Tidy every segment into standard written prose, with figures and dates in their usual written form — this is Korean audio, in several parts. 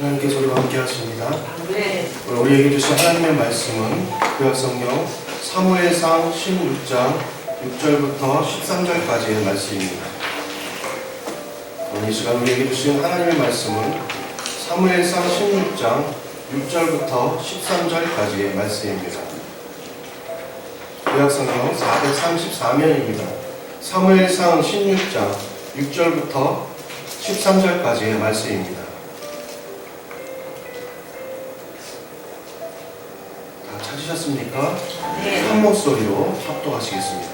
하나님께서 우리와 함께 하십니다. 네. 우리에게 주신 하나님의 말씀은 구약성경 사무엘상 16장 6절부터 13절까지의 말씀입니다. 오늘 이 시간 우리에게 주신 하나님의 말씀은 사무엘상 16장 6절부터 13절까지의 말씀입니다. 구약성경 434면입니다. 사무엘상 16장 6절부터 13절까지의 말씀입니다. 다 찾으셨습니까? 네. 한 목소리로 합독하시겠습니다.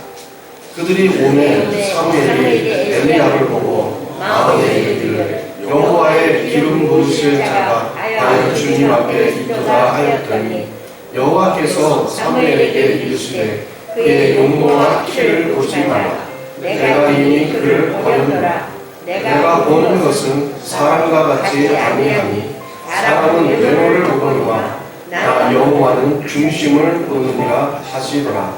그들이 오매 사무엘이 엘리야를 보고 마음에 이르기를 여호와의 기름 부으실 자가 과연 주님 앞에 있도다 하였더니 여호와께서 사무엘에게 이르시되 그의 용모와 키를 보지 마라. 내가 이미 그를 버렸노라. 내가 보는 것은 사람과 같지 아니하니 사람은 외모를 보거니와 나 여호와는 중심을 보느니라 하시더라.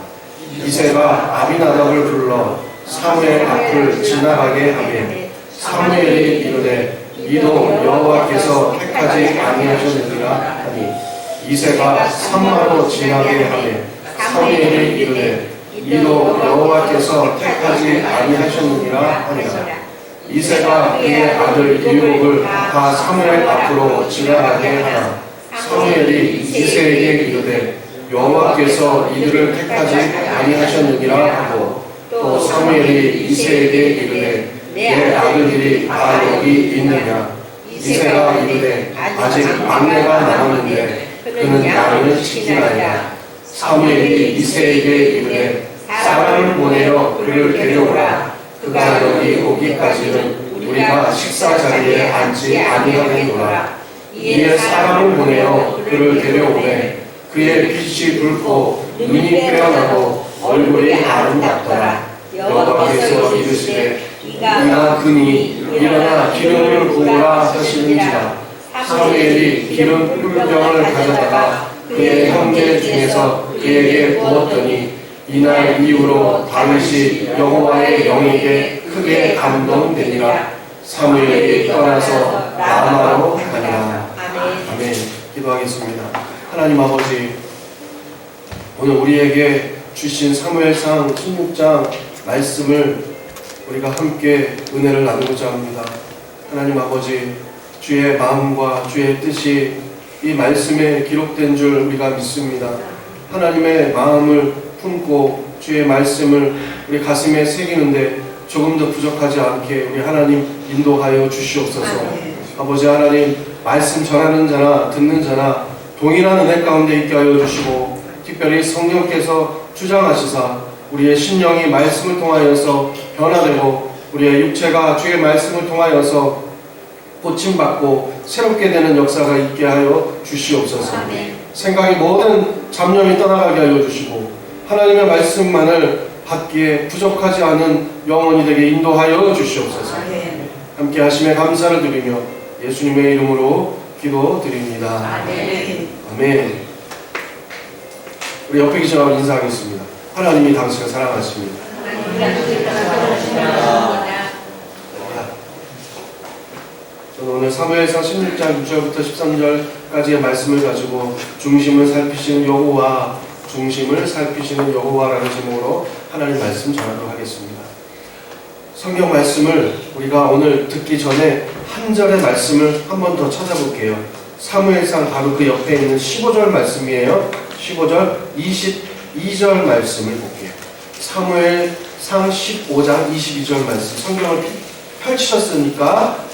이새가 아비나답을 불러 사무엘 앞을 지나가게 하매 사무엘이 이르되 이도 여호와께서 택하지 아니하셨느니라 하니 이새가 산마로 지나게 하매 사무엘이 이르되 이도 여호와께서 택하지 아니하셨느니라 하니라. 이새가 그의 아들 유혹을 다 사무엘 앞으로 지나가게 하나 사무엘이 이새에게 이르되 여호와께서 이들을 택하지 아니하셨느니라 하고 또 사무엘이 이새에게 이르되 내 아들들이 다 여기 있느냐. 이새가 이르되 아직 막내가 남았는데 그는 양을 지키나이다. 사무엘이 이새에게 이르되 사람을 보내어 그를 데려오라. 그가 여기 오기까지는 우리가 식사 자리에 앉지 아니하겠노라. 이에 사람을 보내어 그를 데려오매 그의 빛이 붉고 눈이 빼어나고 얼굴이 아름답더라. 여호와께서 이르시되 이가 그니 일어나 기름을 부으라 하시는지라. 사무엘이 기름 꿀병을 가져다가 그의 형제 중에서 그에게 부었더니 이날 이후로 다윗이 여호와의 영에게 크게 감동되니라. 사무엘이 떠나서 라마로 가니라. 아멘. 기도하겠습니다. 하나님 아버지, 오늘 우리에게 주신 사무엘상 16장 말씀을 우리가 함께 은혜를 나누고자 합니다. 하나님 아버지, 주의 마음과 주의 뜻이 이 말씀에 기록된 줄 우리가 믿습니다. 하나님의 마음을 품고 주의 말씀을 우리 가슴에 새기는데 조금 더 부족하지 않게 우리 하나님 인도하여 주시옵소서. 아버지 하나님, 말씀 전하는 자나 듣는 자나 동일한 은혜 가운데 있게 하여 주시고 특별히 성령께서 주장하시사 우리의 심령이 말씀을 통하여서 변화되고 우리의 육체가 주의 말씀을 통하여서 고침받고 새롭게 되는 역사가 있게 하여 주시옵소서. 생각이 모든 잡념이 떠나가게 하여 주시고 하나님의 말씀만을 받기에 부족하지 않은 영혼이 되게 인도하여 주시옵소서. 함께 하심에 감사를 드리며 예수님의 이름으로 기도드립니다. 아멘. 우리 옆에 계신 분과 인사하겠습니다. 하나님이 당신을 사랑하십니다. 저는 오늘 사무엘상 16장 6절부터 13절까지의 말씀을 가지고 중심을 살피시는 여호와, 중심을 살피시는 여호와라는 제목으로 하나님 말씀 전하도록 하겠습니다. 성경 말씀을 우리가 오늘 듣기 전에 한 절의 말씀을 한 번 더 찾아볼게요. 사무엘상 바로 그 옆에 있는 15절 말씀이에요. 15절, 22절 말씀을 볼게요. 사무엘상 15장 22절 말씀. 성경을 펼치셨으니까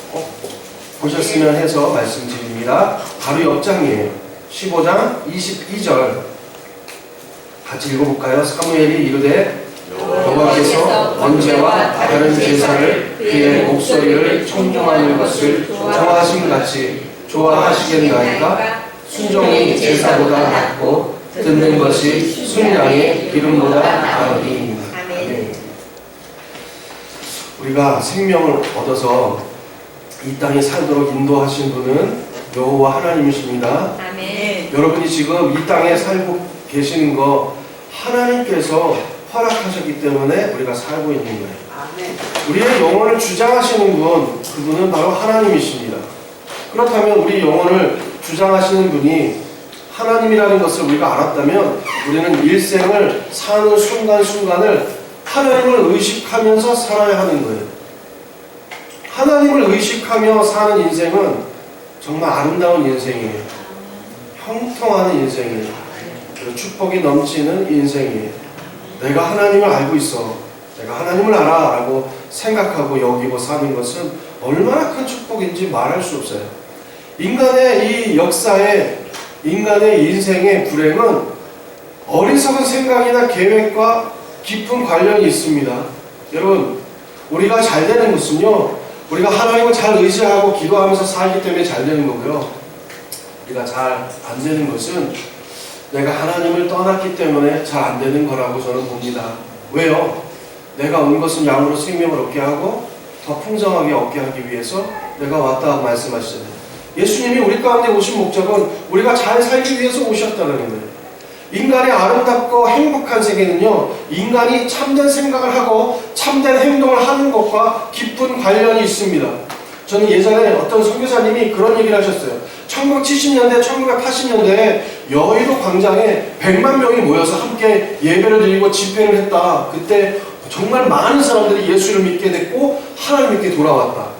보셨으면 해서 말씀드립니다. 바로 옆장이에요. 15장 22절 같이 읽어볼까요? 사무엘이 이르되 여호와께서 번제와 다른 제사를 그의 목소리를 청종하는 것을 좋아하심 같이 좋아하시겠나이까? 순종이 제사보다 낫고 듣는 것이 순양의 기름보다 나으니. 우리가 생명을 얻어서 이 땅에 살도록 인도하신 분은 여호와 하나님이십니다. 아멘. 여러분이 지금 이 땅에 살고 계시는 거 하나님께서 허락하셨기 때문에 우리가 살고 있는 거예요. 아멘. 우리의 영혼을 주장하시는 분, 그분은 바로 하나님이십니다. 그렇다면 우리 영혼을 주장하시는 분이 하나님이라는 것을 우리가 알았다면 우리는 일생을 사는 순간순간을 하나님을 의식하면서 살아야 하는 거예요. 하나님을 의식하며 사는 인생은 정말 아름다운 인생이에요. 형통하는 인생이에요. 그리고 축복이 넘치는 인생이에요. 내가 하나님을 알고 있어. 내가 하나님을 알아 라고 생각하고 여기고 사는 것은 얼마나 큰 축복인지 말할 수 없어요. 인간의 이 역사에, 인간의 인생의 불행은 어리석은 생각이나 계획과 깊은 관련이 있습니다. 여러분, 우리가 잘 되는 것은요, 우리가 하나님을 잘 의지하고 기도하면서 살기 때문에 잘 되는 거고요. 우리가 잘 안 되는 것은 내가 하나님을 떠났기 때문에 잘 안 되는 거라고 저는 봅니다. 왜요? 내가 온 것은 양으로 생명을 얻게 하고 더 풍성하게 얻게 하기 위해서 내가 왔다고 말씀하시잖아요. 예수님이 우리 가운데 오신 목적은 우리가 잘 살기 위해서 오셨다는 거예요. 인간의 아름답고 행복한 세계는요, 인간이 참된 생각을 하고 참된 행동을 하는 것과 깊은 관련이 있습니다. 저는 예전에 어떤 선교사님이 그런 얘기를 하셨어요. 1970년대, 1980년대에 여의도 광장에 100만 명이 모여서 함께 예배를 드리고 집회를 했다. 그때 정말 많은 사람들이 예수를 믿게 됐고 하나님께 돌아왔다.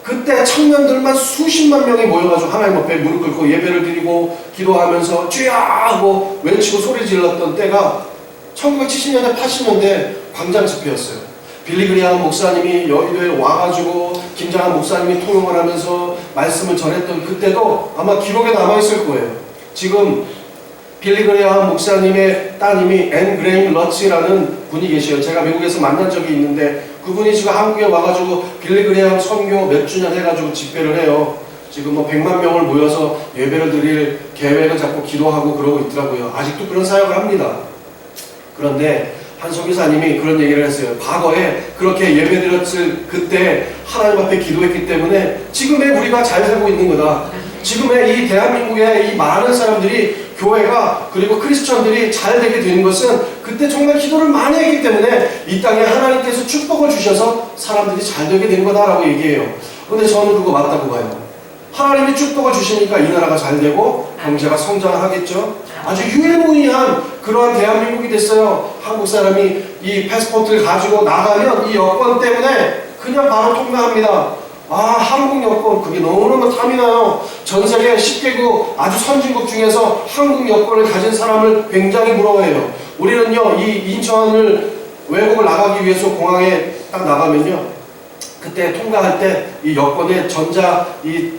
그때 청년들만 수십만 명이 모여가지고 하나님 앞에 무릎 꿇고 예배를 드리고 기도하면서 주야 하고 외치고 소리 질렀던 때가 1970년대, 80년대 광장 집회였어요. 빌리 그레이엄 목사님이 여의도에 와가지고 김장한 목사님이 통역을 하면서 말씀을 전했던 그때도 아마 기록에 남아있을 거예요. 지금 빌리 그레이엄 목사님의 따님이 앤 그레인 러치라는 분이 계셔요. 제가 미국에서 만난 적이 있는데 그분이 지금 한국에 와가지고 빌리 그레이엄 선교 몇 주년 해가지고 집회를 해요. 지금 뭐 100만 명을 모여서 예배를 드릴 계획을 잡고 기도하고 그러고 있더라고요. 아직도 그런 사역을 합니다. 그런데 한 선교사님이 그런 얘기를 했어요. 과거에 그렇게 예배드렸을 그때 하나님 앞에 기도했기 때문에 지금의 우리가 잘 살고 있는 거다. 지금의 이 대한민국의 이 많은 사람들이 교회가 그리고 크리스천들이 잘 되게 된 것은 그때 정말 기도를 많이 했기 때문에 이 땅에 하나님께서 축복을 주셔서 사람들이 잘 되게 된 거다라고 얘기해요. 근데 저는 그거 맞다고 봐요. 하나님이 축복을 주시니까 이 나라가 잘 되고 경제가 성장하겠죠. 아주 유일무이한 그러한 대한민국이 됐어요. 한국 사람이 이 패스포트를 가지고 나가면 이 여권 때문에 그냥 바로 통과합니다. 아, 한국 여권 그게 너무너무 탐이 나요. 전 세계 10개국 아주 선진국 중에서 한국 여권을 가진 사람을 굉장히 부러워해요. 우리는요, 이 인천을 외국을 나가기 위해서 공항에 딱 나가면요, 그때 통과할 때 이 여권에 전자 이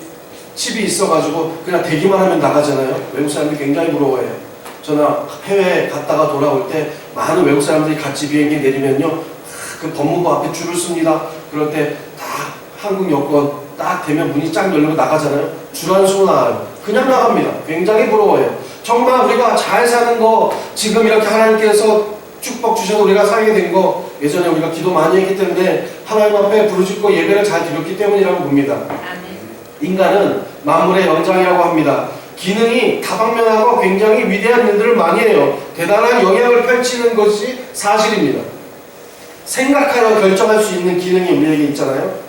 칩이 있어가지고 그냥 대기만 하면 나가잖아요. 외국 사람들이 굉장히 부러워해요. 저는 해외에 갔다가 돌아올 때 많은 외국 사람들이 같이 비행기 내리면요, 그 법무부 앞에 줄을 씁니다. 그럴 때 딱 한국 여권 딱 되면 문이 쫙 열리고 나가잖아요. 줄 안 서고 나가요. 그냥 나갑니다. 굉장히 부러워요. 정말 우리가 잘 사는 거, 지금 이렇게 하나님께서 축복 주셔서 우리가 살게 된 거, 예전에 우리가 기도 많이 했기 때문에 하나님 앞에 부르짖고 예배를 잘 드렸기 때문이라고 봅니다. 인간은 만물의 영장이라고 합니다. 기능이 다방면하고 굉장히 위대한 일들을 많이 해요. 대단한 영향을 펼치는 것이 사실입니다. 생각하여 결정할 수 있는 기능이 우리에게 있잖아요.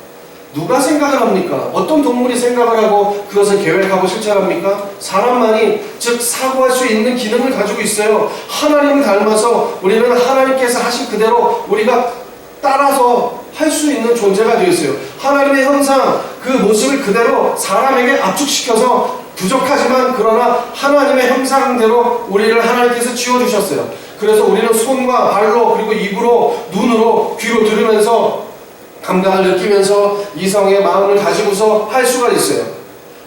누가 생각을 합니까? 어떤 동물이 생각을 하고 그것을 계획하고 실천합니까? 사람만이, 즉 사고할 수 있는 기능을 가지고 있어요. 하나님을 닮아서 우리는 하나님께서 하신 그대로 우리가 따라서 할 수 있는 존재가 되었어요. 하나님의 형상, 그 모습을 그대로 사람에게 압축시켜서 부족하지만 그러나 하나님의 형상대로 우리를 하나님께서 지어주셨어요. 그래서 우리는 손과 발로 그리고 입으로 눈으로 귀로 들으면서 감각을 느끼면서 이성의 마음을 가지고서 할 수가 있어요.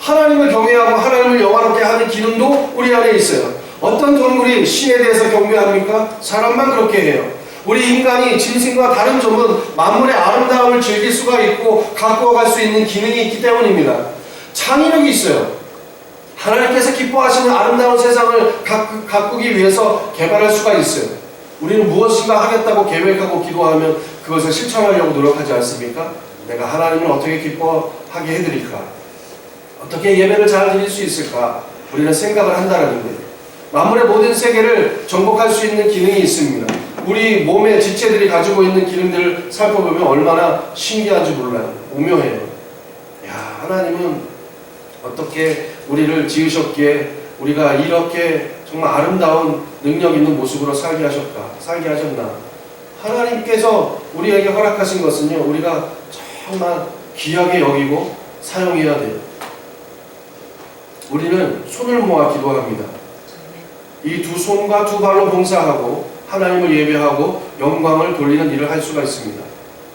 하나님을 경외하고 하나님을 영화롭게 하는 기능도 우리 안에 있어요. 어떤 동물이 신에 대해서 경배합니까? 사람만 그렇게 해요. 우리 인간이 짐승과 다른 점은 만물의 아름다움을 즐길 수가 있고 가꾸어 갈 수 있는 기능이 있기 때문입니다. 창의력이 있어요. 하나님께서 기뻐하시는 아름다운 세상을 가꾸기 위해서 개발할 수가 있어요. 우리는 무엇인가 하겠다고 계획하고 기도하면 그것을 실천하려고 노력하지 않습니까? 내가 하나님을 어떻게 기뻐하게 해드릴까? 어떻게 예배를 잘 드릴 수 있을까? 우리는 생각을 한다는 거예요. 만물의 모든 세계를 정복할 수 있는 기능이 있습니다. 우리 몸의 지체들이 가지고 있는 기능들을 살펴보면 얼마나 신기한지 몰라요. 오묘해요. 야, 하나님은 어떻게 우리를 지으셨기에 우리가 이렇게 정말 아름다운 능력 있는 모습으로 살게 하셨나? 하나님께서 우리에게 허락하신 것은요, 우리가 정말 귀하게 여기고 사용해야 돼요. 우리는 손을 모아 기도합니다. 이 두 손과 두 발로 봉사하고 하나님을 예배하고 영광을 돌리는 일을 할 수가 있습니다.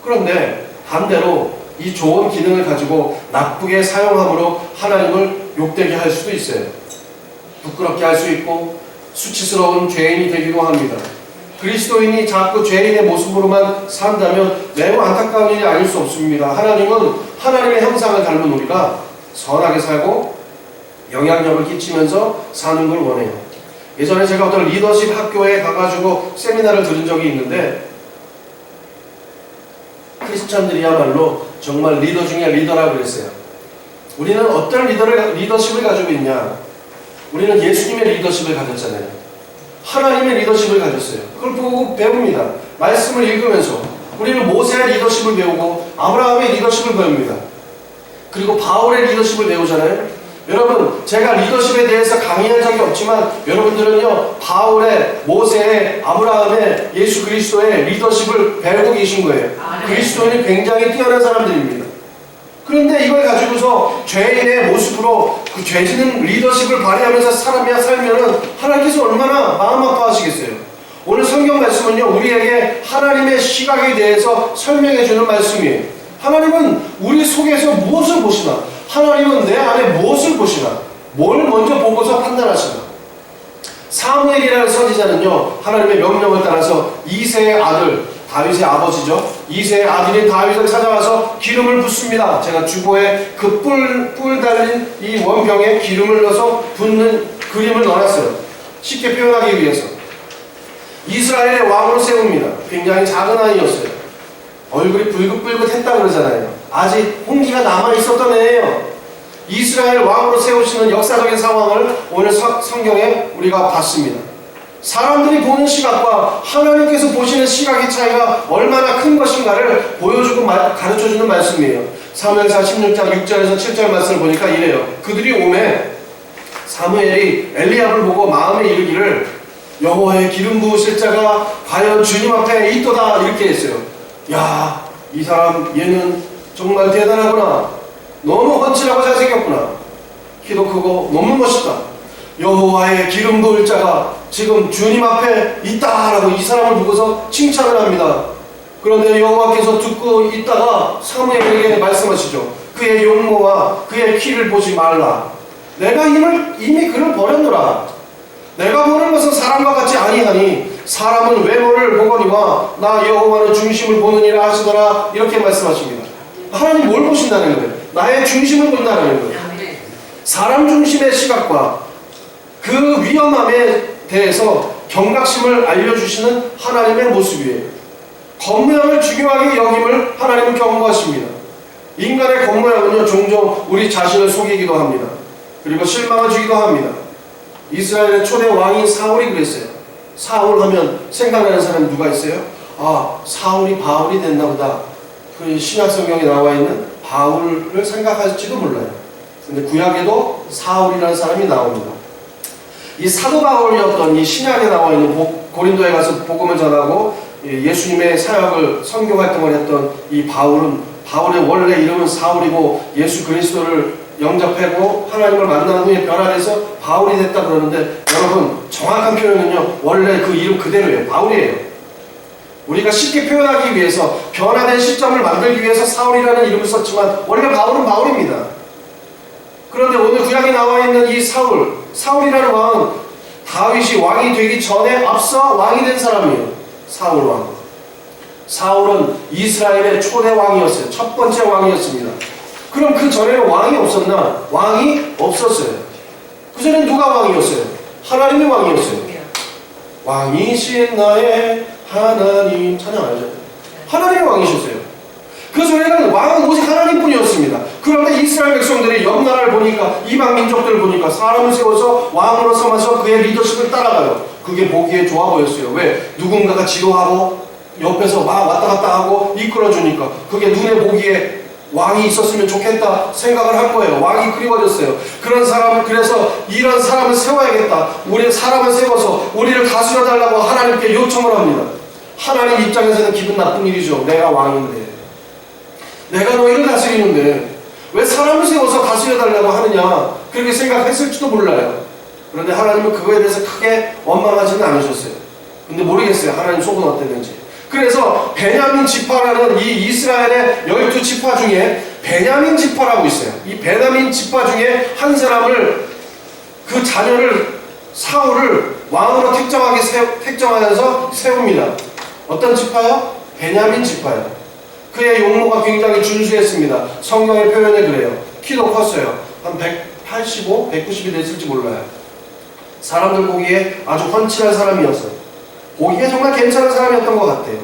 그런데 반대로 이 좋은 기능을 가지고 나쁘게 사용함으로 하나님을 욕되게 할 수도 있어요. 부끄럽게 할 수 있고 수치스러운 죄인이 되기도 합니다. 그리스도인이 자꾸 죄인의 모습으로만 산다면 매우 안타까운 일이 아닐 수 없습니다. 하나님은 하나님의 형상을 닮은 우리가 선하게 살고 영향력을 끼치면서 사는 걸 원해요. 예전에 제가 어떤 리더십 학교에 가가지고 세미나를 들은 적이 있는데, 크리스천들이야말로 정말 리더 중에 리더라고 그랬어요. 우리는 어떤 리더십을 가지고 있냐? 우리는 예수님의 리더십을 가졌잖아요. 하나님의 리더십을 가졌어요. 그걸 보고 배웁니다. 말씀을 읽으면서 우리는 모세의 리더십을 배우고 아브라함의 리더십을 배웁니다. 그리고 바울의 리더십을 배우잖아요. 여러분, 제가 리더십에 대해서 강의한 적이 없지만 여러분들은요, 바울의, 모세의, 아브라함의, 예수 그리스도의 리더십을 배우고 계신 거예요. 그리스도인이 굉장히 뛰어난 사람들입니다. 그런데 이걸 가지고서 죄인의 모습으로 그 죄지는 리더십을 발휘하면서 살면은 하나님께서 얼마나 마음 아파하시겠어요. 오늘 성경 말씀은요, 우리에게 하나님의 시각에 대해서 설명해 주는 말씀이에요. 하나님은 우리 속에서 무엇을 보시나? 하나님은 내 안에 무엇을 보시나? 뭘 먼저 보고서 판단하시나? 사무엘이라는 선지자는요, 하나님의 명령을 따라서 이새의 아들, 다윗의 아버지죠. 이새의 아들인 다윗을 찾아와서 기름을 붓습니다. 제가 주보에 그 뿔 달린 이 원병에 기름을 넣어서 붓는 그림을 넣어놨어요. 쉽게 표현하기 위해서. 이스라엘의 왕으로 세웁니다. 굉장히 작은 아이였어요. 얼굴이 불긋불긋했다 그러잖아요. 아직 홍기가 남아있었던 애예요. 이스라엘 왕으로 세우시는 역사적인 상황을 오늘 성경에 우리가 봤습니다. 사람들이 보는 시각과 하나님께서 보시는 시각의 차이가 얼마나 큰 것인가를 보여주고 가르쳐주는 말씀이에요. 사무엘상 16장 6절에서 7절 말씀을 보니까 이래요. 그들이 오매 사무엘이 엘리압을 보고 마음에 이르기를 여호와의 기름 부으실 자가 과연 주님 앞에 있도다 이렇게 했어요. 야, 이 사람 얘는 정말 대단하구나. 너무 훤칠하고 잘생겼구나. 키도 크고 너무 멋있다. 여호와의 기름 부을 자가 지금 주님 앞에 있다라고 이 사람을 보고서 칭찬을 합니다. 그런데 여호와께서 듣고 있다가 사무엘에게 말씀하시죠. 그의 용모와 그의 키를 보지 말라. 내가 이미 그를 버렸노라. 내가 보는 것은 사람과 같지 아니하니 사람은 외모를 보거니와 나 여호와는 중심을 보느니라 하시더라. 이렇게 말씀하십니다. 하나님 뭘 보신다는 거예요? 나의 중심을 본다는 거예요. 사람 중심의 시각과 그 위험함에 대해서 경각심을 알려주시는 하나님의 모습이에요. 겉모양을 중요하게 여김을 하나님은 경고하십니다. 인간의 겉모양은요, 종종 우리 자신을 속이기도 합니다. 그리고 실망을 주기도 합니다. 이스라엘의 초대 왕인 사울이 그랬어요. 사울 하면 생각나는 사람이 누가 있어요? 아, 사울이 바울이 됐나 보다. 그 신약 성경에 나와 있는 바울을 생각할지도 몰라요. 근데 구약에도 사울이라는 사람이 나옵니다. 이 사도 바울이었던 이 신약에 나와 있는 고린도에 가서 복음을 전하고 예수님의 사역을 선교 활동을 했던 이 바울의 원래 이름은 사울이고 예수 그리스도를 영접하고 하나님을 만난 후에 변화돼서 바울이 됐다 그러는데, 여러분 정확한 표현은요, 원래 그 이름 그대로예요. 바울이에요. 우리가 쉽게 표현하기 위해서 변화된 시점을 만들기 위해서 사울이라는 이름을 썼지만 원래 바울은 바울입니다. 그런데 오늘 구약에 나와 있는 이 사울이라는 왕은 다윗이 왕이 되기 전에 앞서 왕이 된 사람이에요. 사울 왕. 사울은 이스라엘의 초대 왕이었어요. 첫 번째 왕이었습니다. 그럼 그 전에는 왕이 없었나? 왕이 없었어요. 그 전에는 누가 왕이었어요? 하나님이 왕이었어요. 왕이신 나의 하나님 찬양 알죠? 하나님이 왕이셨어요. 그 전에는 왕은 오직 하나님뿐이었습니다. 그런데 이스라엘 백성들이 옆 나라를 보니까, 이방 민족들을 보니까 사람을 세워서 왕으로 삼아서 그의 리더십을 따라가요. 그게 보기에 좋아 보였어요. 왜? 누군가가 지도하고 옆에서 막 왔다 갔다 하고 이끌어주니까 그게 눈에 보기에 왕이 있었으면 좋겠다 생각을 한 거예요. 왕이 그리워졌어요. 그런 사람을, 그래서 이런 사람을 세워야겠다. 우리 사람을 세워서 우리를 다스려 달라고 하나님께 요청을 합니다. 하나님 입장에서는 기분 나쁜 일이죠. 내가 왕인데, 내가 너희를 다스리는데 왜 사람을 세워서 다스려 달라고 하느냐, 그렇게 생각했을지도 몰라요. 그런데 하나님은 그거에 대해서 크게 원망하지는 않으셨어요. 근데 모르겠어요, 하나님 속은 어땠는지. 그래서 베냐민 지파라는 이 이스라엘의 12지파 중에 베냐민 지파라고 있어요. 이 베냐민 지파 중에 한 사람을, 그 자녀를, 사울을 왕으로 택정하여서 세웁니다. 어떤 지파요? 베냐민 지파요. 그의 용모가 굉장히 준수했습니다. 성경의 표현에 그래요. 키도 컸어요. 한 185, 190이 됐을지 몰라요. 사람들 보기에 아주 훤칠한 사람이었어요. 보기에 정말 괜찮은 사람이었던 것 같아요.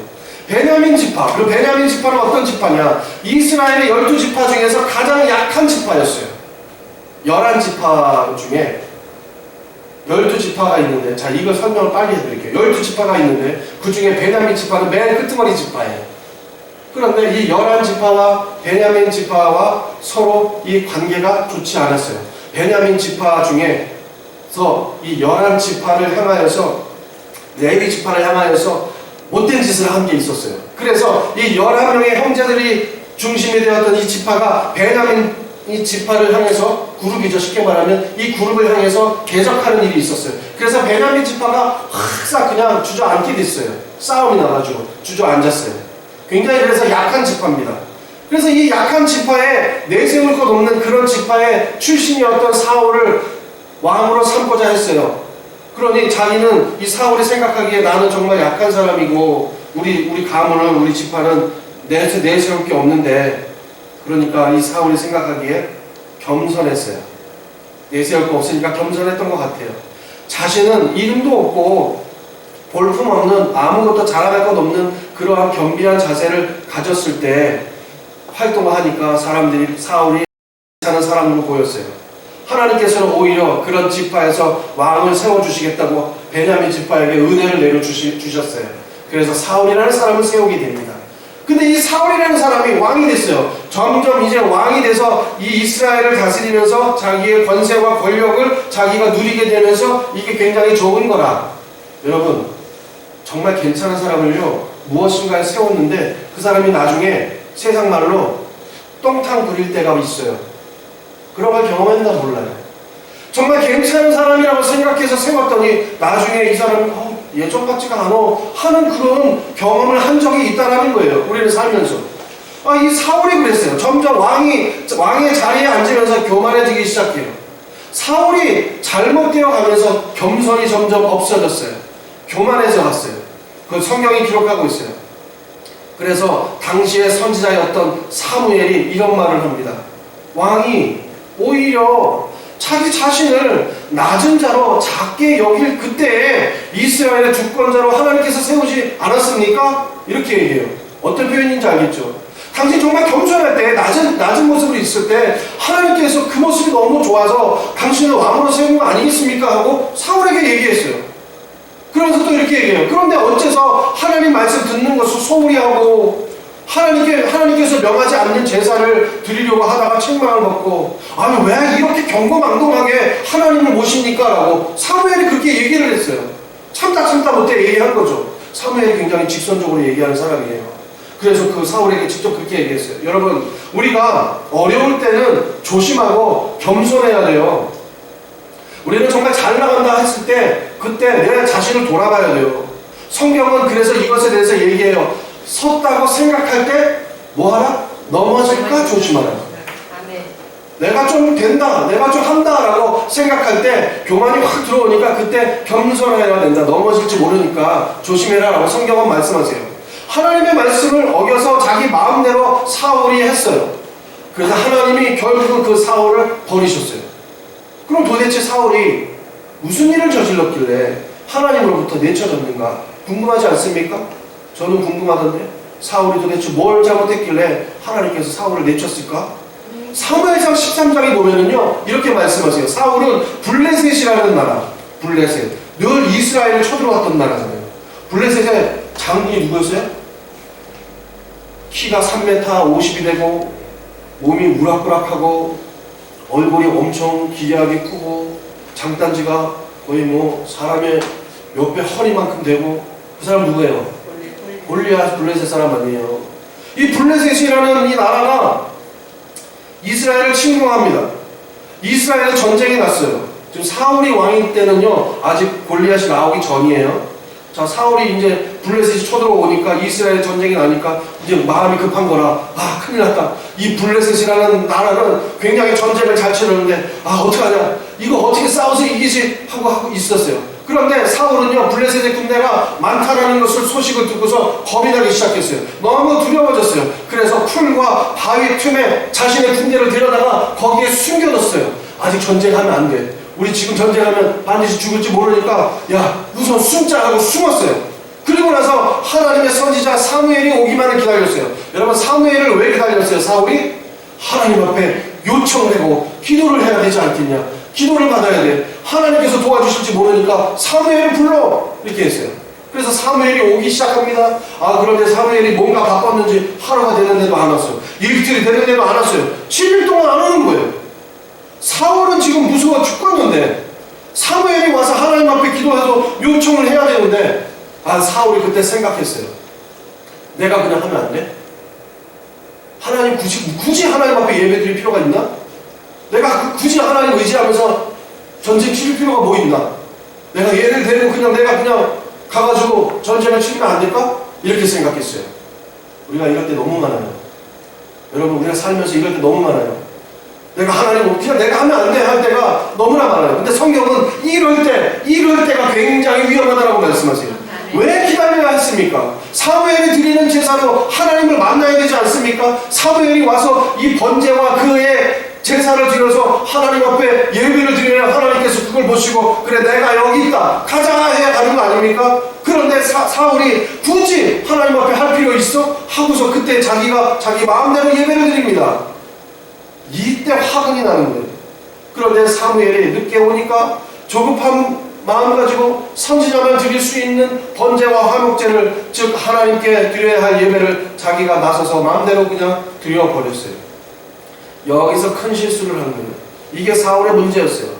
베냐민 지파, 그리고 베냐민 지파는 어떤 지파냐? 이스라엘의 12지파 중에서 가장 약한 지파였어요. 11지파 중에 12지파가 있는데, 자, 이거 설명을 빨리 해드릴게요. 12지파가 있는데 그 중에 베냐민 지파는 맨 끄트머리 지파예요. 그런데 이 11지파와 베냐민 지파와 서로 이 관계가 좋지 않았어요. 베냐민 지파 중에서 이 11지파를 향하여서, 레위 지파를 향하여서 못된 짓을 한 게 있었어요. 그래서 이 11명의 형제들이 중심이 되었던 이 지파가 베냐민 이 지파를 향해서, 그룹이죠, 쉽게 말하면 이 그룹을 향해서 개적하는 일이 있었어요. 그래서 베냐민 지파가 확 그냥 주저앉게 됐어요. 싸움이 나가지고 주저앉았어요. 굉장히 그래서 약한 지파입니다. 그래서 이 약한 지파에 내세울 것 없는 그런 지파의 출신이었던 사울을 왕으로 삼고자 했어요. 그러니 자기는, 이 사울이 생각하기에 나는 정말 약한 사람이고 우리 가문은, 우리 지파는 내세울 게 없는데, 그러니까 이 사울이 생각하기에 겸손했어요. 내세울 거 없으니까 겸손했던 것 같아요. 자신은 이름도 없고 볼품없는, 아무것도 자랑할 것 없는 그러한 겸비한 자세를 가졌을 때 활동을 하니까 사람들이 사울이 괜찮은 사람으로 보였어요. 하나님께서는 오히려 그런 지파에서 왕을 세워주시겠다고 베냐민 지파에게 은혜를 내려주셨어요. 그래서 사울이라는 사람을 세우게 됩니다. 근데 이 사울이라는 사람이 왕이 됐어요. 점점 이제 왕이 돼서 이 이스라엘을 다스리면서 자기의 권세와 권력을 자기가 누리게 되면서 이게 굉장히 좋은 거라. 여러분, 정말 괜찮은 사람을요, 무엇인가에 세웠는데 그 사람이 나중에 세상 말로 똥탕 부릴 때가 있어요. 그런 걸 경험했나 몰라요. 정말 괜찮은 사람이라고 생각해서 세웠더니 나중에 이 사람이 예전 같지가 않아 하는 그런 경험을 한 적이 있다는 거예요. 우리는 살면서. 이 사울이 그랬어요. 점점 왕의 자리에 앉으면서 교만해지기 시작해요. 사울이 잘못되어 가면서 겸손이 점점 없어졌어요. 교만해져 갔어요. 그 성경이 기록하고 있어요. 그래서 당시의 선지자였던 사무엘이 이런 말을 합니다. 왕이 오히려 자기 자신을 낮은 자로 작게 여길 그때에 이스라엘의 주권자로 하나님께서 세우지 않았습니까? 이렇게 얘기해요. 어떤 표현인지 알겠죠? 당신 정말 겸손할 때, 낮은 모습으로 있을 때 하나님께서 그 모습이 너무 좋아서 당신을 왕으로 세운 거 아니겠습니까? 하고 사울에게 얘기했어요. 그러면서 또 이렇게 얘기해요. 그런데 어째서 하나님 말씀 듣는 것을 소홀히 하고 하나님께서 명하지 않는 제사를 드리려고 하다가 책망을 받고, 아니 왜 이렇게 경거망동하게 하나님을 모십니까? 라고 사무엘이 그렇게 얘기를 했어요. 참다 못해 얘기한 거죠. 사무엘이 굉장히 직선적으로 얘기하는 사람이에요. 그래서 그 사울에게 직접 그렇게 얘기했어요. 여러분, 우리가 어려울 때는 조심하고 겸손해야 돼요. 우리는 정말 잘 나간다 했을 때 그때 내 자신을 돌아봐야 돼요. 성경은 그래서 이것에 대해서 얘기해요. 섰다고 생각할 때 뭐하라? 넘어질까 조심하라. 내가 좀 된다, 내가 좀 한다라고 생각할 때 교만이 확 들어오니까 그때 겸손해야 된다. 넘어질지 모르니까 조심해라 라고 성경은 말씀하세요. 하나님의 말씀을 어겨서 자기 마음대로 사울이 했어요. 그래서 하나님이 결국은 그 사울을 버리셨어요. 그럼 도대체 사울이 무슨 일을 저질렀길래 하나님으로부터 내쳐졌는가 궁금하지 않습니까? 저는 궁금하던데 사울이 도대체 뭘 잘못했길래 하나님께서 사울을 내쳤을까? 사무엘상 13장에 보면은요 이렇게 말씀하세요. 사울은 블레셋이라는 나라, 블레셋, 늘 이스라엘을 쳐들어왔던 나라잖아요. 블레셋의 장군이 누구였어요? 키가 3m 50이 되고 몸이 우락부락하고 얼굴이 엄청 기이하게 크고 장단지가 거의 뭐 사람의 몇 배 허리만큼 되고 그 사람 누구예요? 골리앗 블레셋 사람 아니에요. 이 블레셋이라는 이 나라가 이스라엘을 침공합니다. 이스라엘에 전쟁이 났어요. 지금 사울이 왕일 때는요 아직 골리앗이 나오기 전이에요. 자, 사울이 이제 블레셋이 쳐들어오니까 이스라엘 전쟁이 나니까 이제 마음이 급한 거라, 아 큰일 났다. 이 블레셋이라는 나라는 굉장히 전쟁을 잘 치르는데 아 어떡하냐, 이거 어떻게 싸워서 이기지 하고 있었어요. 그런데 사울은요 블레셋의 군대가 많다라는 것을 소식을 듣고서 겁이 나기 시작했어요. 너무 두려워졌어요. 그래서 풀과 바위 틈에 자신의 군대를 데려다가 거기에 숨겨뒀어요. 아직 전쟁하면 안 돼. 우리 지금 전쟁하면 반드시 죽을지 모르니까 야 우선 숨자 하고 숨었어요. 그리고 나서 하나님의 선지자 사무엘이 오기만을 기다렸어요. 여러분, 사무엘을 왜 기다렸어요? 사울이 하나님 앞에 요청을 하고 기도를 해야 되지 않겠냐, 기도를 받아야 돼, 하나님께서 도와주실지 모르니까 사무엘을 불러, 이렇게 했어요. 그래서 사무엘이 오기 시작합니다. 아, 그런데 사무엘이 뭔가 바빴는지 하루가 되는데도 안 왔어요. 일주일이 되는데도 안 왔어요. 7일 동안 안 오는 거예요. 사울은 지금 무서워 죽겠는데 사무엘이 와서 하나님 앞에 기도해서 요청을 해야 되는데, 아, 사울이 그때 생각했어요. 내가 그냥 하면 안 돼? 하나님 굳이 하나님 앞에 예배드릴 필요가 있나? 내가 굳이 하나님 의지하면서 전쟁 치를 필요가 뭐 있나? 내가 얘를 데리고 내가 그냥 가가지고 전쟁을 치면 안 될까? 이렇게 생각했어요. 우리가 이럴 때 너무 많아요. 여러분, 우리가 살면서 이럴 때 너무 많아요. 내가 하나님 그냥 내가 하면 안 돼 할 때가 너무나 많아요. 근데 성경은 이럴 때가 굉장히 위험하다라고 말씀하세요. 왜 기다려야 했습니까? 사무엘이 드리는 제사로 하나님을 만나야 되지 않습니까? 사무엘이 와서 이 번제와 그의 제사를 드려서 하나님 앞에 예배를 드리면 하나님께서 그걸 보시고 그래 내가 여기 있다 가자 해야 가는 거 아닙니까? 그런데 사울이 굳이 하나님 앞에 할 필요 있어? 하고서 그때 자기 마음대로 예배를 드립니다. 이때 화근이 나는 거예요. 그런데 사무엘이 늦게 오니까 조급한 마음 가지고 선지자만 드릴 수 있는 번제와 화목제를, 즉 하나님께 드려야 할 예배를 자기가 나서서 마음대로 그냥 드려버렸어요. 여기서 큰 실수를 한 거예요. 이게 사울의 문제였어요.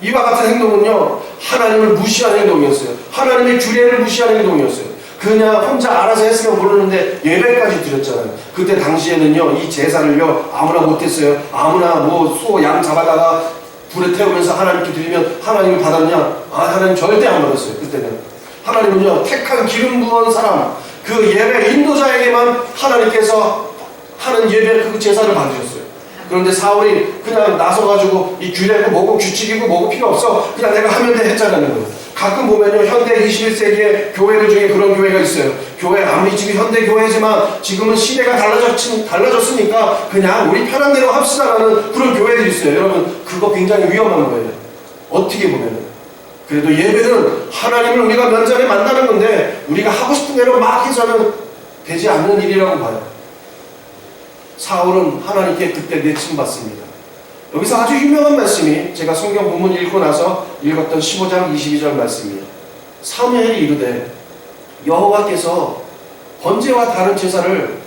이와 같은 행동은요 하나님을 무시하는 행동이었어요. 하나님의 규례를 무시하는 행동이었어요. 그냥 혼자 알아서 했으면 모르는데 예배까지 드렸잖아요. 그때 당시에는요 이 제사를요 아무나 못했어요. 아무나 뭐 소 양 잡아다가 불에 태우면서 하나님께 드리면 하나님을 받았냐? 아, 하나님 절대 안 받았어요. 그때는 하나님은요 택한 기름 부은 사람, 그 예배 인도자에게만 하나님께서 하는 예배 그 제사를 받으셨어요. 그런데 사울이 그냥 나서가지고 이 규례고 뭐고 규칙이고 뭐고 필요 없어 그냥 내가 하면 돼 했잖아요. 가끔 보면요 현대 21세기의 교회들 중에 그런 교회가 있어요. 교회 아무리 지금 현대 교회지만 지금은 시대가 달라졌으니까 그냥 우리 편한 대로 합시다라는 그런 교회들이 있어요. 여러분, 그거 굉장히 위험한 거예요. 어떻게 보면은 그래도 예배는 하나님을 우리가 면전에 만나는 건데 우리가 하고 싶은 대로 막 해서는 되지 않는 일이라고 봐요. 사울은 하나님께 그때 내침받습니다. 여기서 아주 유명한 말씀이 제가 성경 본문 읽고 나서 읽었던 15장 22절 말씀이에요. 사무엘이 이르되 여호와께서 번제와 다른 제사를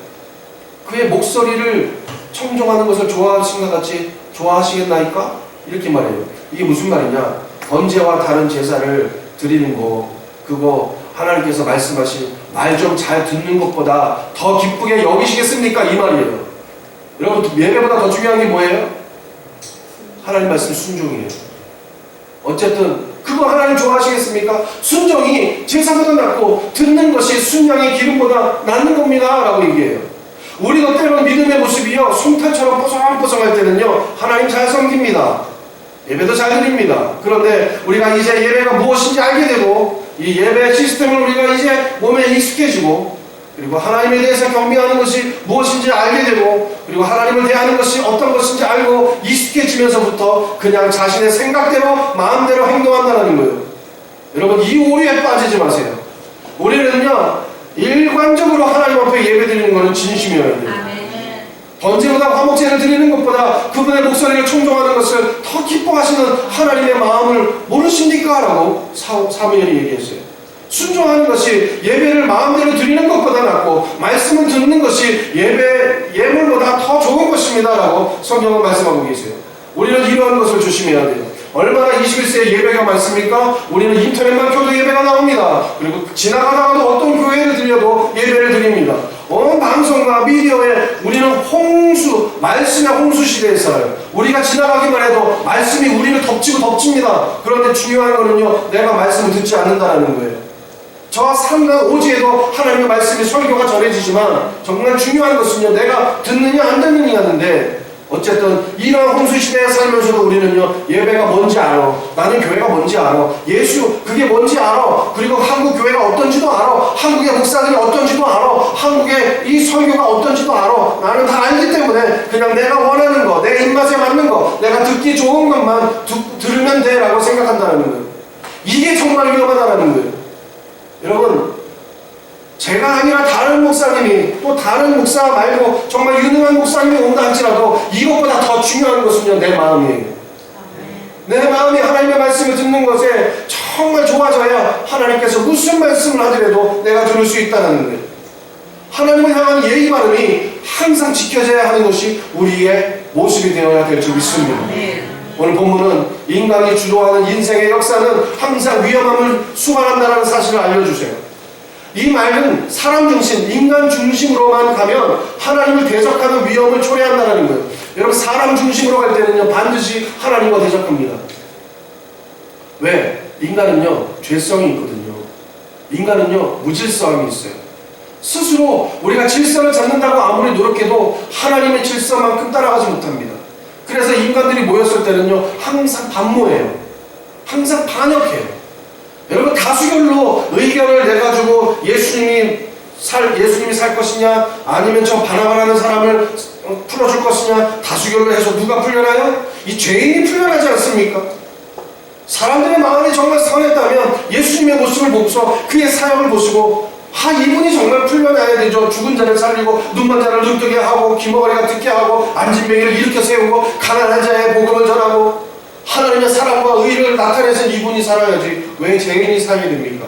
그의 목소리를 청종하는 것을 좋아하신 것 같이 좋아하시겠나이까? 이렇게 말해요. 이게 무슨 말이냐? 번제와 다른 제사를 드리는 거, 그거 하나님께서 말씀하신 말 좀 잘 듣는 것보다 더 기쁘게 여기시겠습니까? 이 말이에요. 여러분, 예배보다 더 중요한 게 뭐예요? 하나님 말씀 순종이에요. 어쨌든 그거 하나님 좋아하시겠습니까? 순종이 제사보다 낫고 듣는 것이 순양의 기름보다 낫는 겁니다 라고 얘기해요. 우리도 때로는 믿음의 모습이요 솜탈처럼 뽀송뽀송할 때는요 하나님 잘 섬깁니다. 예배도 잘 드립니다. 그런데 우리가 이제 예배가 무엇인지 알게 되고 이 예배 시스템을 우리가 이제 몸에 익숙해지고 그리고 하나님에 대해서 경배하는 것이 무엇인지 알게 되고 그리고 하나님을 대하는 것이 어떤 것인지 알고 익숙해지면서부터 그냥 자신의 생각대로 마음대로 행동한다는 거예요. 여러분, 이 오류에 빠지지 마세요. 우리는요 일관적으로 하나님 앞에 예배 드리는 것은 진심이어야 돼요. 번제보다 화목제를 드리는 것보다 그분의 목소리를 청종하는 것을 더 기뻐하시는 하나님의 마음을 모르십니까? 라고 사무엘이 얘기했어요. 순종하는 것이 예배를 마음대로 드리는 것보다 낫고 말씀을 듣는 것이 예물보다 더 좋은 것입니다 라고 성경은 말씀하고 계세요. 우리는 이러한 것을 조심해야 돼요. 얼마나 21세에 예배가 많습니까? 우리는 인터넷만 켜도 예배가 나옵니다. 그리고 지나가다가도 어떤 교회를 들려도 예배를 드립니다. 온 방송과 미디어에 우리는 말씀의 홍수 시대에 살아요. 우리가 지나가기만 해도 말씀이 우리를 덮칩니다. 그런데 중요한 거는요, 내가 말씀을 듣지 않는다는 거예요. 저와 삶과 오지에도 하나님의 말씀이 설교가 전해지지만 정말 중요한 것은요, 내가 듣느냐 안 듣느냐인데, 어쨌든 이런 홍수시대에 살면서도 우리는요, 예배가 뭔지 알아. 나는 교회가 뭔지 알아. 예수 그게 뭔지 알아. 그리고 한국 교회가 어떤지도 알아. 한국의 목사들이 어떤지도 알아. 한국의 이 설교가 어떤지도 알아. 나는 다 알기 때문에 그냥 내가 원하는 거, 내 입맛에 맞는 거, 내가 듣기 좋은 것만 들으면 돼 라고 생각한다는 거예요. 이게 정말 위험하다는 거예요. 여러분, 제가 아니라 다른 목사님이, 또 다른 목사 말고 정말 유능한 목사님이 온다 할지라도 이것보다 더 중요한 것은요, 내 마음이에요. 내 마음이 하나님의 말씀을 듣는 것에 정말 좋아져야 하나님께서 무슨 말씀을 하더라도 내가 들을 수 있다는 거예요. 하나님을 향한 예의 바름이 항상 지켜져야 하는 것이 우리의 모습이 되어야 될 줄 믿습니다. 오늘 본문은 인간이 주도하는 인생의 역사는 항상 위험함을 수반한다는 사실을 알려주세요. 이 말은 사람 중심, 인간 중심으로만 가면 하나님을 대적하는 위험을 초래한다는 거예요. 여러분, 사람 중심으로 갈 때는요, 반드시 하나님과 대적합니다. 왜? 인간은요, 죄성이 있거든요. 인간은요, 무질서함이 있어요. 스스로 우리가 질서를 잡는다고 아무리 노력해도 하나님의 질서만큼 따라가지 못합니다. 그래서 인간들이 모였을 때는요, 항상 반모해요. 항상 반역해요. 여러분, 다수결로 의견을 내가지고 예수님이 살 것이냐, 아니면 저 바나바라는 사람을 풀어줄 것이냐, 다수결로 해서 누가 풀려나요? 이 죄인이 풀려나지 않습니까? 사람들의 마음이 정말 선했다면 예수님의 모습을 보고서 그의 사역을 보시고, 이분이 정말 풀려나야 되죠. 죽은 자를 살리고, 눈먼 자를 눈뜨게 하고, 귀머거리가 듣게 하고, 앉은뱅이를 일으켜 세우고, 가난한 자의 복음을 전하고, 하나님의 사랑과 의를 나타내서 이분이 살아야지 왜 죄인이 살게 됩니까?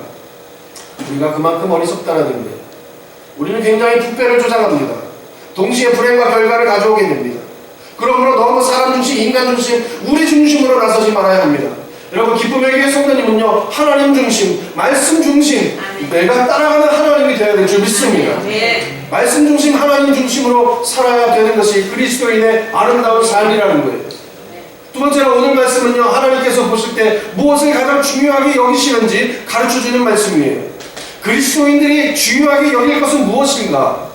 우리가 그만큼 어리석다는 거예요. 우리는 굉장히 부패를 조장합니다. 동시에 불행과 결과를 가져오게 됩니다. 그러므로 너무 사람 중심, 인간 중심, 우리 중심으로 나서지 말아야 합니다. 여러분, 기쁨의 교회 성도님은요, 하나님 중심, 말씀 중심, 내가 따라가는 하나님이 되어야 될 줄 믿습니다. 말씀 중심, 하나님 중심으로 살아야 되는 것이 그리스도인의 아름다운 삶이라는 거예요. 두 번째로 오늘 말씀은요, 하나님께서 보실 때 무엇을 가장 중요하게 여기시는지 가르쳐주는 말씀이에요. 그리스도인들이 중요하게 여길 것은 무엇인가?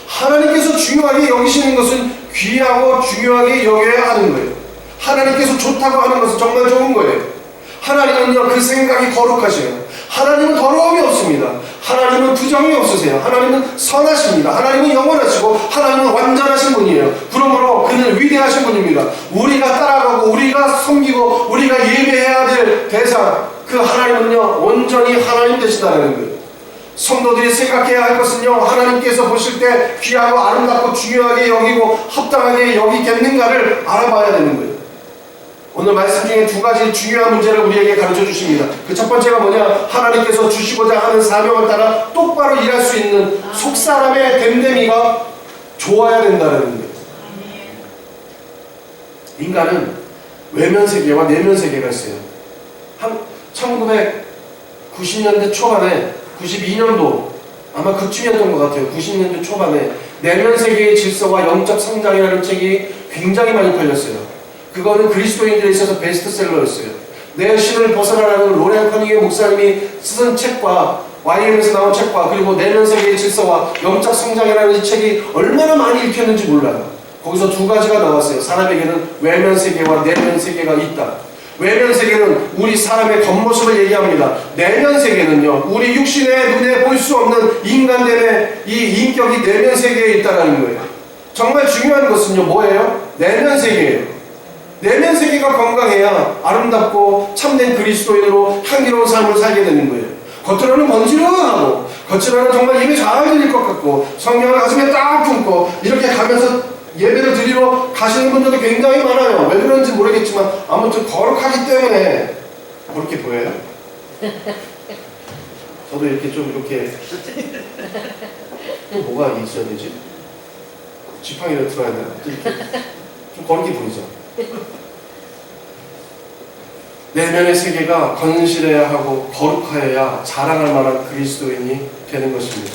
하나님께서 중요하게 여기시는 것은 귀하고 중요하게 여겨야 하는 거예요. 하나님께서 좋다고 하는 것은 정말 좋은 거예요. 하나님은요, 그 생각이 거룩하셔요. 하나님은 더러움이 없습니다. 하나님은 부정이 없으세요. 하나님은 선하십니다. 하나님은 영원하시고 하나님은 완전하신 분이에요. 그러므로 그는 위대하신 분입니다. 우리가 따라가고 우리가 섬기고 우리가 예배해야 될 대상, 그 하나님은요, 온전히 하나님 되시다는 거예요. 성도들이 생각해야 할 것은요, 하나님께서 보실 때 귀하고 아름답고 중요하게 여기고 합당하게 여기겠는가를 알아봐야 되는 거예요. 오늘 말씀 중에 두 가지 중요한 문제를 우리에게 가르쳐 주십니다. 그 첫 번째가 뭐냐? 하나님께서 주시고자 하는 사명을 따라 똑바로 일할 수 있는 속사람의 됨됨이가 좋아야 된다는 거예요. 인간은 외면 세계와 내면 세계가 있어요. 한 1990년대 초반에 92년도 아마 그쯤이었던 것 같아요. 90년대 초반에 내면 세계의 질서와 영적 성장이라는 책이 굉장히 많이 팔렸어요. 그거는 그리스도인들에 있어서 베스트셀러였어요. 내 신을 벗어나라는 로렌 커닝의 목사님이 쓴 책과 YM에서 나온 책과 그리고 내면 세계의 질서와 영적 성장이라는 이 책이 얼마나 많이 읽혔는지 몰라요. 거기서 두 가지가 나왔어요. 사람에게는 외면 세계와 내면 세계가 있다. 외면 세계는 우리 사람의 겉모습을 얘기합니다. 내면 세계는요, 우리 육신의 눈에 볼 수 없는 인간됨의 이 인격이 내면 세계에 있다는 거예요. 정말 중요한 것은요, 뭐예요? 내면 세계예요. 내면 세계가 건강해야 아름답고 참된 그리스도인으로 향기로운 삶을 살게 되는 거예요. 겉으로는 번지르하고, 겉으로는 정말 입에 잘 들릴 것 같고, 성경을 가슴에 딱 품고 이렇게 가면서 예배를 드리러 가시는 분들도 굉장히 많아요. 왜 그런지 모르겠지만 아무튼 거룩하기 때문에 그렇게 보여요. 저도 이렇게 좀 이렇게 또 뭐가 있어야 되지? 지팡이를 들어야 되나? 이렇게 좀 거리게 보이죠? 내면의 세계가 건실해야 하고 거룩하여야 자랑할 만한 그리스도인이 되는 것입니다.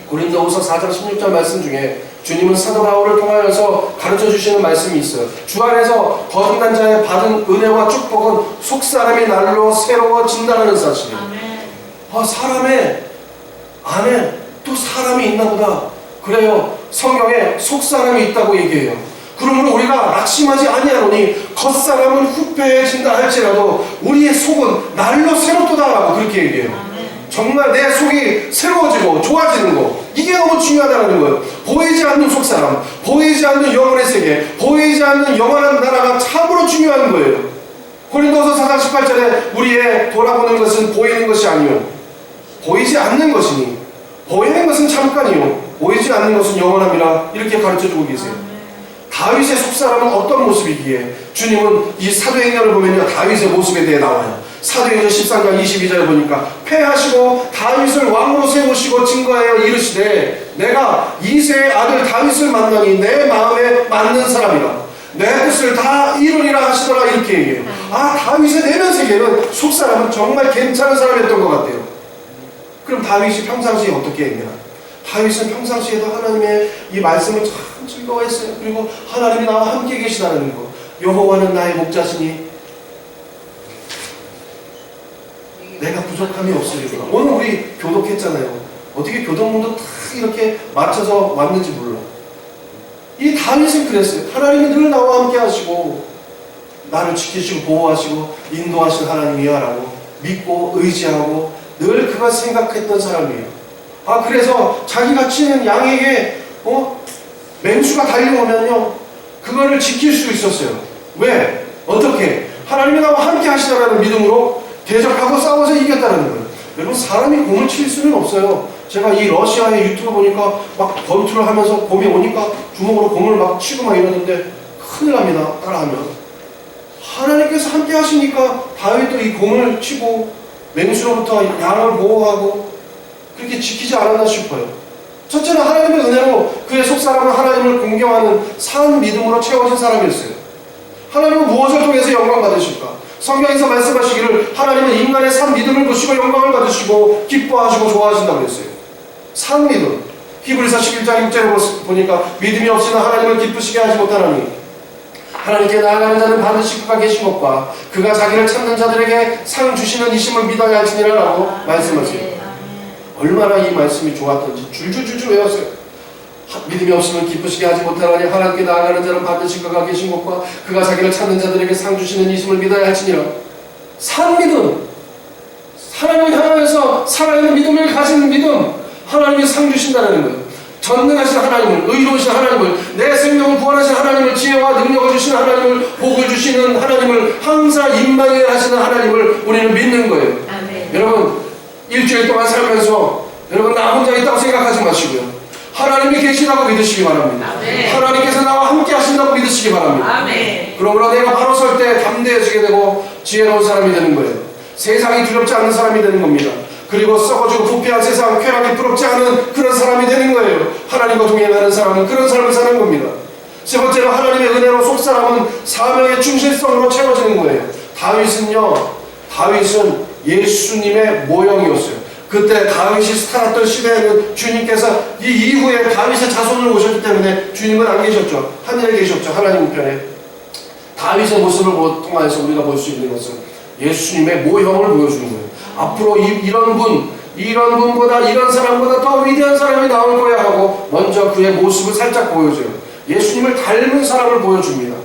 고린도후서 4장 16절 말씀 중에 주님은 사도 바울을 통하여서 가르쳐 주시는 말씀이 있어요. 주 안에서 거듭난 자의 받은 은혜와 축복은 속사람의 날로 새로워진다는 사실이에요. 사람의 안에 또 사람이 있나 보다. 그래요. 성경에 속사람이 있다고 얘기해요. 그러므로 우리가 낙심하지 아니하노니 겉사람은 후패해진다 할지라도 우리의 속은 날로 새롭도다라고 그렇게 얘기해요. 정말 내 속이 새로워지고 좋아지는 거, 이게 너무 중요하다는 거예요. 보이지 않는 속사람, 보이지 않는 영혼의 세계, 보이지 않는 영원한 나라가 참으로 중요한 거예요. 고린도서 4장 18절에 우리의 돌아보는 것은 보이는 것이 아니요 보이지 않는 것이니 보이는 것은 잠깐이요 보이지 않는 것은 영원함이라 이렇게 가르쳐주고 계세요. 다윗의 속사람은 어떤 모습이기에 주님은 이 사도행전을 보면요 다윗의 모습에 대해 나와요. 사도행전 13장 22절에 보니까 패하시고 다윗을 왕으로 세우시고 증거하여 이르시되 내가 이새의 아들 다윗을 만나니 내 마음에 맞는 사람이라 내 뜻을 다 이루리라 하시더라 이렇게 얘기해요. 다윗의 내면 세계는 속사람은 정말 괜찮은 사람이었던 것 같아요. 그럼 다윗이 평상시에 어떻게 했냐? 다윗은 평상시에도 하나님의 이 말씀을 참 즐거워했어요. 그리고 하나님이 나와 함께 계시다는 거. 여호와는 나의 목자시니 내가 부족함이 없으리구나. 오늘 우리 교독했잖아요. 어떻게 교독문도 다 이렇게 맞춰서 왔는지 몰라. 이 다윗은 그랬어요. 하나님이 늘 나와 함께 하시고 나를 지키시고 보호하시고 인도하신 하나님이야 라고 믿고 의지하고 늘 그걸 생각했던 사람이에요. 그래서 자기가 치는 양에게 맹수가 달려오면요 그거를 지킬 수 있었어요. 왜? 어떻게? 하나님이 나와 함께 하시다라는 믿음으로 대적하고 싸워서 이겼다는 거예요. 여러분 사람이 공을 칠 수는 없어요. 제가 이 러시아의 유튜브 보니까 막 권투를 하면서 곰이 오니까 주먹으로 공을 막 치고 막 이러는데 큰일 납니다. 따라하면. 하나님께서 함께 하시니까 다윗도 이 공을 치고 맹수로부터 양을 보호하고 그렇게 지키지 않았나 싶어요. 첫째는 하나님의 은혜로 그의 속사람은 하나님을 공경하는 산 믿음으로 채워진 사람이었어요. 하나님은 무엇을 통해서 영광 받으실까? 성경에서 말씀하시기를 하나님은 인간의 산 믿음을 보시고 영광을 받으시고 기뻐하시고 좋아하신다고 그랬어요. 산 믿음. 히브리서 11장 6절에 보니까 믿음이 없이는 하나님을 기쁘시게 하지 못하나니 하나님께 나아가는 자는 반드시 그가 계신 것과 그가 자기를 찾는 자들에게 상 주시는 이심을 믿어야 할지니라 라고 말씀하세요. 얼마나 이 말씀이 좋았던지 줄줄줄줄 외웠어요. 믿음이 없으면 기쁘시게 하지 못하나니 하나님께 나아가는 자는 반드시 그가 계신 것과 그가 자기를 찾는 자들에게 상 주시는 이심을 믿어야 할지니라. 산 믿음, 하나님을 향해서 살아있는 믿음을 가진 믿음, 하나님이 상 주신다는 거예요. 전능하신 하나님을, 의로우신 하나님을, 내 생명을 구원하신 하나님을, 지혜와 능력을 주시는 하나님을, 복을 주시는 하나님을, 항상 임마누엘 하시는 하나님을 우리는 믿는 거예요. 아멘. 여러분 일주일 동안 살면서 여러분 나 혼자 있다고 생각하지 마시고요. 하나님이 계시다고 믿으시기 바랍니다. 아멘. 하나님께서 나와 함께 하신다고 믿으시기 바랍니다. 아멘. 그러므로 내가 바로 설 때 담대해지게 되고 지혜로운 사람이 되는 거예요. 세상이 두렵지 않는 사람이 되는 겁니다. 그리고 썩어지고 부패한 세상, 쾌락이 부럽지 않은 그런 사람이 되는 거예요. 하나님과 동행하는 사람은 그런 삶을 사는 겁니다. 세 번째로 하나님의 은혜로 속사람은 사명의 충실성으로 채워지는 거예요. 다윗은 예수님의 모형이었어요. 그때 다윗이 살았던 시대에는 주님께서 이 이후에 다윗의 자손을 오셨기 때문에 주님은 안 계셨죠. 하늘에 계셨죠. 하나님 우편에. 다윗의 모습을 통해서 우리가 볼 수 있는 것은 예수님의 모형을 보여주는 거예요. 앞으로 이런 분보다 이런 사람보다 더 위대한 사람이 나올 거야 하고 먼저 그의 모습을 살짝 보여줘요. 예수님을 닮은 사람을 보여줍니다.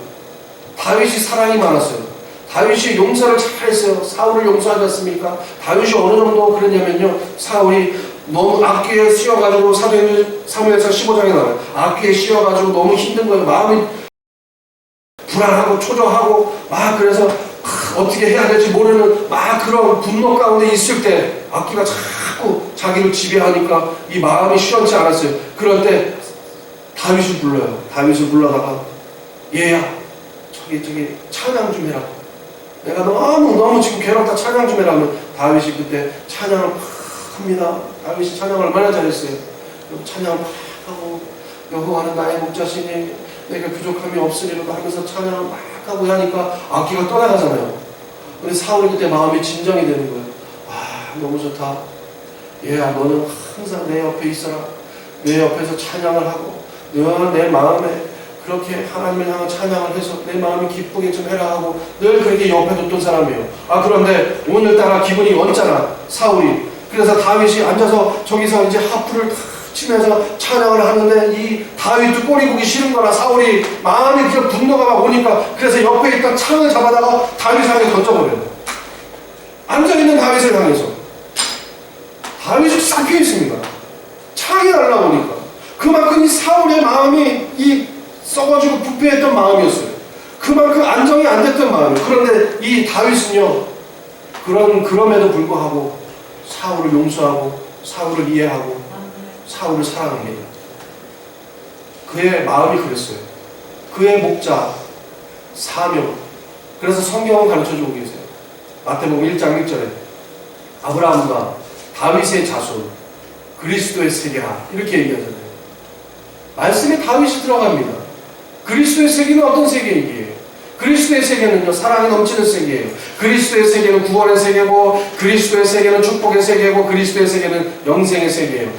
다윗이 사랑이 많았어요. 다윗이 용서를 잘했어요. 사울을 용서하지 않습니까? 다윗이 어느 정도 그랬냐면요, 사울이 너무 악귀에 씌어가지고 사무엘상 15장에 나와요. 악귀에 씌어가지고 너무 힘든 거예요. 마음이 불안하고 초조하고 막 그래서 어떻게 해야 될지 모르는 막 그런 분노 가운데 있을 때 악귀가 자꾸 자기를 지배하니까 이 마음이 시원치 않았어요. 그럴 때 다윗을 불러요. 다윗을 불러다가 얘야 저기 찬양 좀 해라. 내가 너무 지금 괴롭다 찬양 좀 해라 하면 다윗이 그때 찬양을 막 합니다. 다윗이 찬양 얼마나 잘했어요. 찬양 막 하고 여호와는 나의 목자시니 내가 부족함이 없으리로도 하면서 찬양을 막 하고 하니까 악기가 떠나가잖아요. 근데 사울이 그때 마음이 진정이 되는 거예요. 아, 너무 좋다. 얘야, 너는 항상 내 옆에 있어라. 내 옆에서 찬양을 하고 늘 내 마음에 그렇게 하나님을 향한 찬양을 해서 내 마음이 기쁘게 좀 해라 하고 늘 그렇게 옆에 뒀던 사람이에요. 아, 그런데 오늘따라 기분이 언짢아, 사울이. 그래서 다윗이 앉아서 저기서 이제 하프를 탁 치면서 찬양을 하는데 이 다윗도 꼴이 보기 싫은 거라 사울이 마음이 그냥 분노가 막 오니까 그래서 옆에 있던 창을 잡아다가 다윗 향해 던져버려요. 앉아있는 다윗을 향해서. 다윗이 싹 펴 있습니다. 창이 날라오니까. 그만큼 이 사울의 마음이 이 썩어지고 부패했던 마음이었어요. 그만큼 안정이 안 됐던 마음이에요. 그런데 이 다윗은요, 그럼에도 불구하고 사울을 용서하고 사울을 이해하고 사울을 사랑합니다. 그의 마음이 그랬어요. 그의 목자, 사명. 그래서 성경을 가르쳐주고 계세요. 마태복음 1장 1절에 아브라함과 다윗의 자손, 그리스도의 세계라 이렇게 얘기하잖아요. 말씀에 다윗이 들어갑니다. 그리스도의 세계는 어떤 세계이기에? 그리스도의 세계는요, 사랑이 넘치는 세계예요. 그리스도의 세계는 구원의 세계고, 그리스도의 세계는 축복의 세계고, 그리스도의 세계는 영생의 세계예요.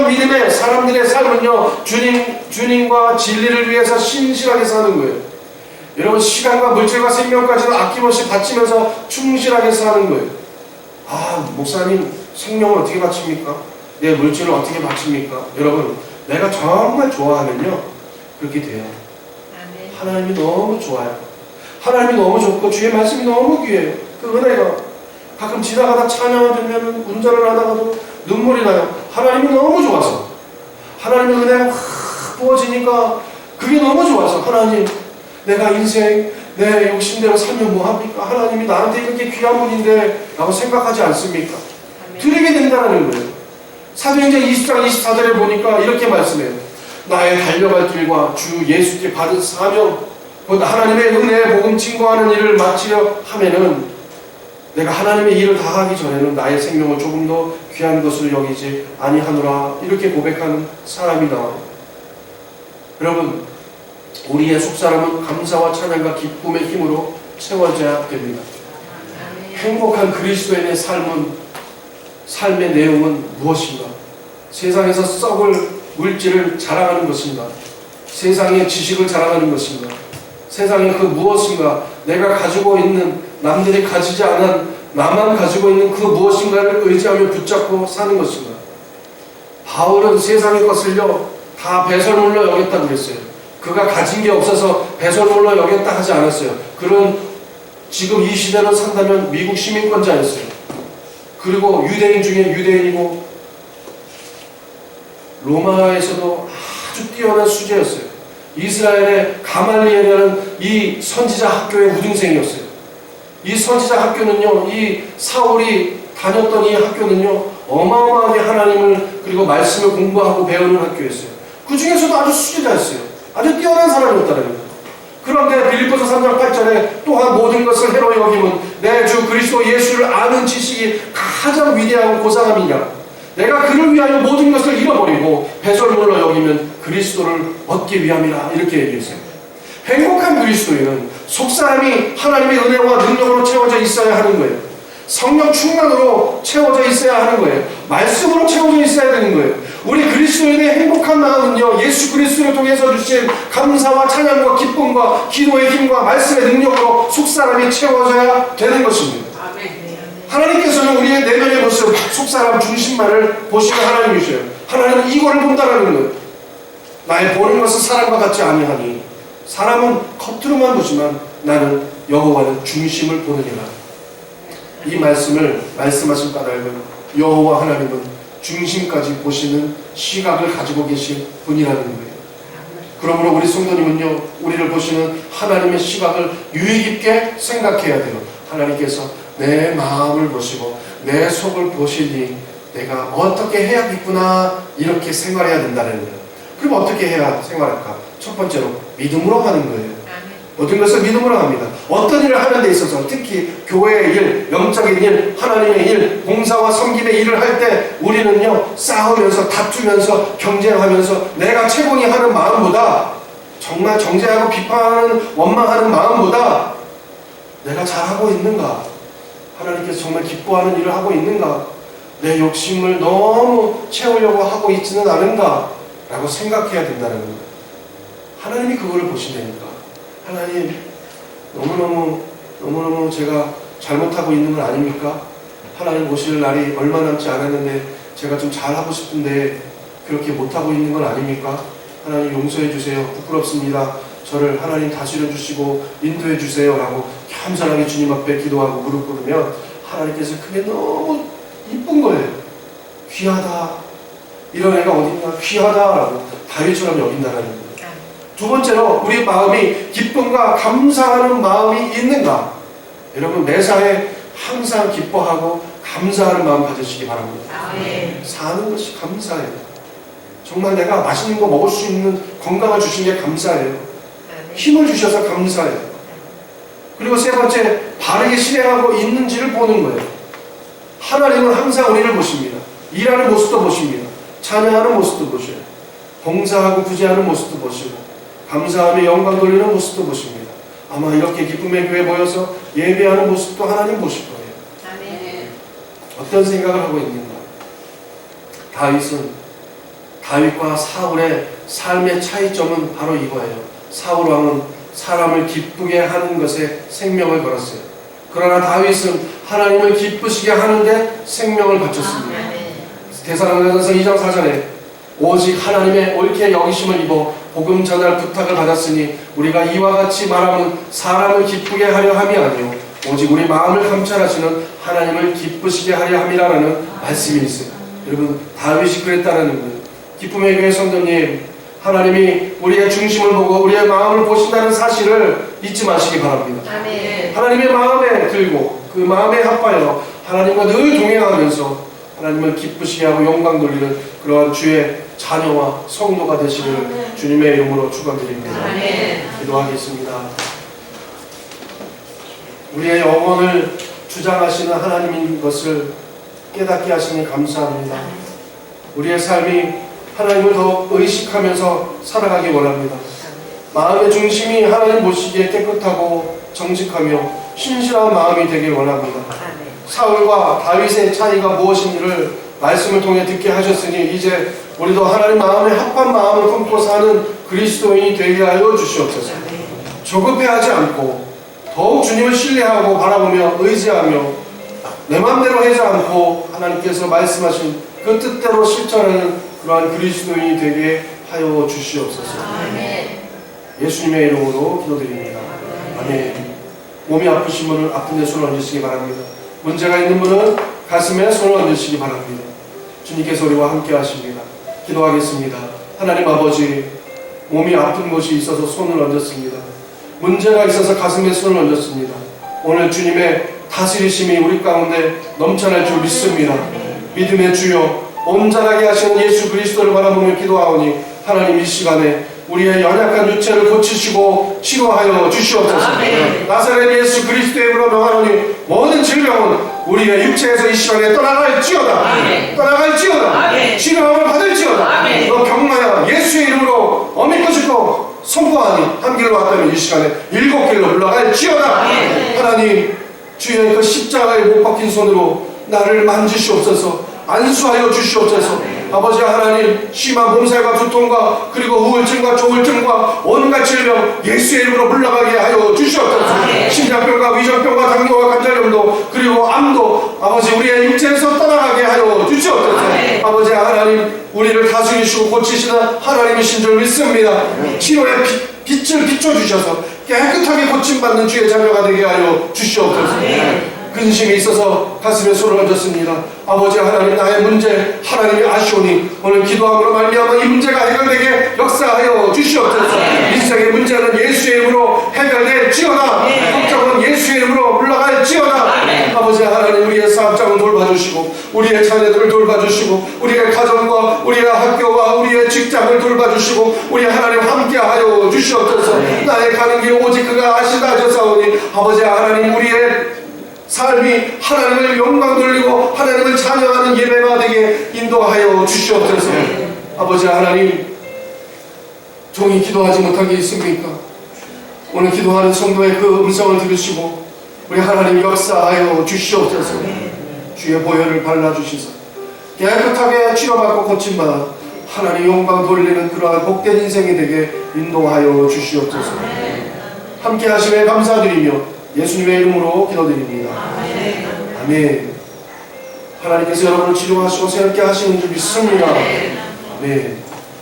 믿음의 사람들의 삶은요, 주님과 진리를 위해서 신실하게 사는 거예요. 여러분, 시간과 물질과 생명까지도 아낌없이 바치면서 충실하게 사는 거예요. 아, 목사님, 생명을 어떻게 바칩니까? 내 물질을 어떻게 바칩니까? 여러분, 내가 정말 좋아하면요, 그렇게 돼요. 하나님이 너무 좋아요. 하나님이 너무 좋고 주의 말씀이 너무 귀해요. 그 은혜가 가끔 지나가다 찬양을 들으면 운전을 하다가도 눈물이 나요. 하나님이 너무 좋아서, 하나님의 은혜가 확 부어지니까 그게 너무 좋아서, 하나님, 내가 인생 내 욕심대로 살면 뭐합니까? 하나님이 나한테 이렇게 귀한 분인데 라고 생각하지 않습니까? 드리게 된다는 거예요. 사도행전 20장 24절에 보니까 이렇게 말씀해요. 나의 달려갈 길과 주 예수께 받은 사명, 곧 하나님의 은혜의 복음 증거하는 일을 마치려 하면은 내가 하나님의 일을 다하기 전에는 나의 생명을 조금 더 귀한 것으로 여기지 아니하노라, 이렇게 고백하는 사람이 나와요. 여러분, 우리의 속사람은 감사와 찬양과 기쁨의 힘으로 채워져야 됩니다. 행복한 그리스도인의 삶의 내용은 무엇인가? 세상에서 썩을 물질을 자랑하는 것인가? 세상의 지식을 자랑하는 것인가? 세상의 그 무엇인가? 내가 가지고 있는, 남들이 가지지 않은 나만 가지고 있는 그 무엇인가를 의지하며 붙잡고 사는 것인가? 바울은 세상의 것을요, 다 배설물로 여겼다고 그랬어요. 그가 가진 게 없어서 배설물로 여겼다 하지 않았어요. 그런, 지금 이 시대로 산다면 미국 시민권자였어요. 그리고 유대인 중에 유대인이고 로마에서도 아주 뛰어난 수재였어요. 이스라엘의 가말리엘이라는 이 선지자 학교의 우등생이었어요. 이 선지자 학교는요, 이 사울이 다녔던 이 학교는요, 어마어마하게 하나님을 그리고 말씀을 공부하고 배우는 학교였어요. 그 중에서도 아주 수제자였어요. 아주 뛰어난 사람이었다는 거예요. 그런데 빌립보서 3장 8절에 또한 모든 것을 해로 여김은 내 주 그리스도 예수를 아는 지식이 가장 위대하고 고상함이냐. 내가 그를 위하여 모든 것을 잃어버리고 배설물로 여기면 그리스도를 얻기 위함이라, 이렇게 얘기했어요. 행복한 그리스도인은 속사람이 하나님의 은혜와 능력으로 채워져 있어야 하는 거예요. 성령 충만으로 채워져 있어야 하는 거예요. 말씀으로 채워져 있어야 되는 거예요. 우리 그리스도인의 행복한 마음은요, 예수 그리스도를 통해서 주신 감사와 찬양과 기쁨과 기도의 힘과 말씀의 능력으로 속사람이 채워져야 되는 것입니다. 하나님께서는 우리의 내면의 모습, 속사람 중심만을 보시는 하나님이셔요. 하나님은 이거를 본다라는 거예요. 나의 보는 것은 사람과 같지 아니하니 사람은 겉으로만 보지만 나는 여호와는 중심을 보느니라. 이 말씀을 말씀하신 까닭은 여호와 하나님은 중심까지 보시는 시각을 가지고 계신 분이라는 거예요. 그러므로 우리 성도님은요, 우리를 보시는 하나님의 시각을 유의 깊게 생각해야 돼요. 하나님께서 내 마음을 보시고 내 속을 보시니 내가 어떻게 해야겠구나, 이렇게 생활해야 된다는 거예요. 그럼 어떻게 해야 생활할까? 첫 번째로 믿음으로 하는 거예요. 모든 것을 믿음으로 합니다. 어떤 일을 하는 데 있어서 특히 교회의 일, 영적인 일, 하나님의 일, 봉사와 섬김의 일을 할 때 우리는요 싸우면서 다투면서 경쟁하면서 내가 최고니 하는 마음보다 정말 정죄하고 비판하는 원망하는 마음보다 내가 잘하고 있는가? 하나님께서 정말 기뻐하는 일을 하고 있는가? 내 욕심을 너무 채우려고 하고 있지는 않은가? 라고 생각해야 된다는 거예요. 하나님이 그거를 보신다니까. 하나님, 너무너무 제가 잘못하고 있는 건 아닙니까? 하나님 보실 날이 얼마 남지 않았는데 제가 좀 잘하고 싶은데 그렇게 못하고 있는 건 아닙니까? 하나님 용서해 주세요. 부끄럽습니다. 저를 하나님 다스려 주시고 인도해 주세요. 라고 겸손하게 주님 앞에 기도하고 무릎 꿇으면 하나님께서 그게 너무 이쁜 거예요. 귀하다. 이런 애가 어딨나? 귀하다라고 다윗처럼 여긴다는 거예요. 두 번째로 우리 마음이 기쁨과 감사하는 마음이 있는가? 여러분 매사에 항상 기뻐하고 감사하는 마음 가지시기 바랍니다. 사는 것이 감사해요. 정말 내가 맛있는 거 먹을 수 있는 건강을 주신 게 감사해요. 힘을 주셔서 감사해요. 그리고 세 번째, 바르게 실행하고 있는지를 보는 거예요. 하나님은 항상 우리를 보십니다. 일하는 모습도 보십니다. 찬양하는 모습도 보셔요. 봉사하고 구제하는 모습도 보시고 감사하며 영광 돌리는 모습도 보십니다. 아마 이렇게 기쁨의 교회에 모여서 예배하는 모습도 하나님 보실 거예요. 아멘. 어떤 생각을 하고 있는가? 다윗과 사울의 삶의 차이점은 바로 이거예요. 사울 왕은 사람을 기쁘게 하는 것에 생명을 걸었어요. 그러나 다윗은 하나님을 기쁘시게 하는데 생명을 바쳤습니다. 데살로니가전서 2장 4절에 오직 하나님의 옳게 여기심을 입어 복음 전할 부탁을 받았으니 우리가 이와 같이 말하면 사람을 기쁘게 하려 함이 아니요 오직 우리 마음을 감찰하시는 하나님을 기쁘시게 하려 함이라는 말씀이 있어요. 여러분 다윗이 그랬다는 거예요. 기쁨의 교회 성도님, 하나님이 우리의 중심을 보고 우리의 마음을 보신다는 사실을 잊지 마시기 바랍니다. 아멘. 하나님의 마음에 들고 그 마음에 합하여 하나님과 늘 동행하면서 하나님을 기쁘시게 하고 영광 돌리는 그러한 주의 자녀와 성도가 되시기를 아멘. 주님의 이름으로 축원드립니다. 아멘. 기도하겠습니다. 우리의 영혼을 주장하시는 하나님인 것을 깨닫게 하시니 감사합니다. 우리의 삶이 하나님을 더 의식하면서 살아가기 원합니다. 마음의 중심이 하나님 보시기에 깨끗하고 정직하며 신실한 마음이 되길 원합니다. 사울과 다윗의 차이가 무엇인지를 말씀을 통해 듣게 하셨으니 이제 우리도 하나님 마음에 합한 마음을 품고 사는 그리스도인이 되게 하여 주시옵소서. 조급해하지 않고 더욱 주님을 신뢰하고 바라보며 의지하며 내 마음대로 하지 않고 하나님께서 말씀하신 그 뜻대로 실천하는 그러한 그리스도인이 되게 하여 주시옵소서. 예수님의 이름으로 기도드립니다. 아멘. 몸이 아프신 분은 아픈 데 손을 얹으시기 바랍니다. 문제가 있는 분은 가슴에 손을 얹으시기 바랍니다. 주님께서 우리와 함께 하십니다. 기도하겠습니다. 하나님 아버지, 몸이 아픈 곳이 있어서 손을 얹었습니다. 문제가 있어서 가슴에 손을 얹었습니다. 오늘 주님의 다스리심이 우리 가운데 넘쳐날 줄 믿습니다. 믿음의 주여, 온전하게 하시는 예수 그리스도를 바라보며 기도하오니 하나님 이 시간에 우리의 연약한 육체를 고치시고 치료하여 주시옵소서. 나사렛 예수 그리스도의 이름으로 명하노니 모든 질병은 우리의 육체에서 이 시간에 떠나갈지어다. 떠나갈지어다. 치료함을 받을지어다. 너 병마야 예수의 이름으로 어미 것이고 선포하니 한 길로 왔다면 이 시간에 7길로 올라갈지어다. 하나님 주의 그 십자가에 못 박힌 손으로 나를 만지시옵소서. 안수하여 주시옵소서. 아버지 하나님, 심한 몸살과 두통과 그리고 우울증과 조울증과 온갖 질병 예수의 이름으로 물러가게 하여 주시옵소서. 심장병과 위장병과 당뇨와 관절염도 그리고 암도 아버지 우리의 육체에서 떠나가게 하여 주시옵소서. 아버지 하나님, 우리를 다스리시고 고치시는 하나님이신 줄 믿습니다. 치료의 빛을 비춰주셔서 깨끗하게 고침받는 주의 자녀가 되게 하여 주시옵소서. 근심이 있어서 가슴에 손을 얹었습니다. 아버지 하나님, 나의 문제 하나님이 아시오니 오늘 기도함으로 말미암아 이 문제가 해결되게 역사하여 주시옵소서. 인생의 문제는 예수의 이름으로 해결될지어다. 걱정은 예수의 이름으로 물러갈지어다. 아버지 하나님, 우리의 사업장을 돌봐주시고 우리의 자녀들을 돌봐주시고 우리의 가정과 우리의 학교와 우리의 직장을 돌봐주시고 우리 하나님 함께하여 주시옵소서. 나의 가는 길 오직 그가 아시다 하셨사오니 아버지 하나님, 우리의 삶이 하나님을 영광 돌리고 하나님을 찬양하는 예배가 되게 인도하여 주시옵소서. 아버지 하나님, 종이 기도하지 못한 게 있습니까? 오늘 기도하는 성도의 그 음성을 들으시고 우리 하나님 역사하여 주시옵소서. 주의 보혈을 발라주시소 깨끗하게 치료받고 고침받아 하나님 영광 돌리는 그러한 복된 인생이 되게 인도하여 주시옵소서. 함께 하심에 감사드리며 예수님의 이름으로 기도드립니다. 아멘. 하나님께서 여러분을 치료하시고 새롭게 하시는 줄 믿습니다. 아멘.